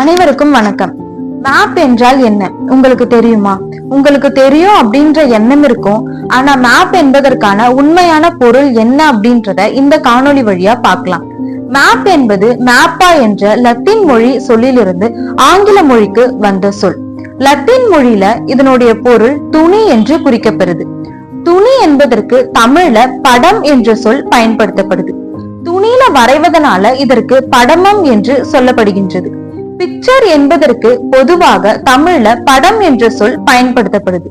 அனைவருக்கும் வணக்கம். மேப் என்றால் என்ன உங்களுக்கு தெரியுமா? உங்களுக்கு தெரியும் அப்படின்ற எண்ணம் இருக்கும். ஆனா மேப் என்பதற்கான உண்மையான பொருள் என்ன அப்படின்றத இந்த காணொளி வழியா பார்க்கலாம். மேப் என்பது மேப்பா என்ற லத்தீன் மொழி சொல்லிலிருந்து ஆங்கில மொழிக்கு வந்த சொல். லத்தீன் மொழியில இதனுடைய பொருள் துணி என்று குறிக்கப்படுது. துணி என்பதற்கு தமிழ்ல படம் என்ற சொல் பயன்படுத்தப்படுது. துணியில வரைவதனால இதற்கு படமம் என்று சொல்லப்படுகின்றது. பிக்சர் என்பதற்கு பொதுவாக தமிழ்ல படம் என்ற சொல் பயன்படுத்தப்படுது.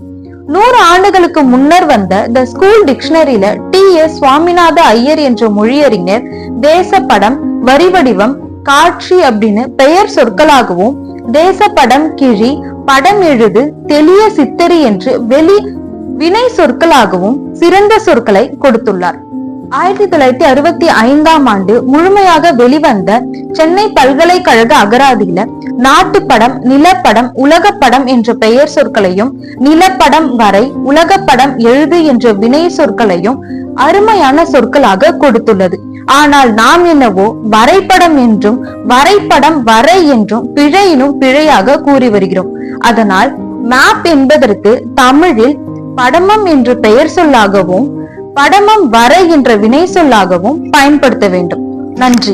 100 ஆண்டுகளுக்கு முன்னர் வந்த த ஸ்கூல் டிக்ஷனரியில T.S. சுவாமிநாத ஐயர் என்ற மொழியறிஞர் தேசப்படம், வரிவடிவம், காட்சி அப்படின்னு பெயர் சொற்களாகவும், தேசப்படம் கிழி, படம் எழுது, தெளிய சித்தரி என்று வினை சொற்களாகவும் சிறந்த சொற்களை கொடுத்துள்ளார். 1965ஆம் ஆண்டு முழுமையாக வெளிவந்த சென்னை பல்கலைக்கழக அகராதியில நாட்டுப்படம், நிலப்படம், உலகப்படம் என்ற பெயர் சொற்களையும், நிலப்படம் வரை, உலகப்படம் எழுது என்ற வினை சொற்களையும் அருமையான சொற்களாக கொடுத்துள்ளது. ஆனால் நாம் என்னவோ வரைபடம் என்றும் வரைபடம் வரை என்றும் பிழையினும் பிழையாக கூறி வருகிறோம். அதனால் மேப் என்பதற்கு தமிழில் படமம் என்ற பெயர் சொல்லாகவும் படமம் வரை என்ற வினை சொல்லாகவும் பயன்படுத்த வேண்டும். நன்றி.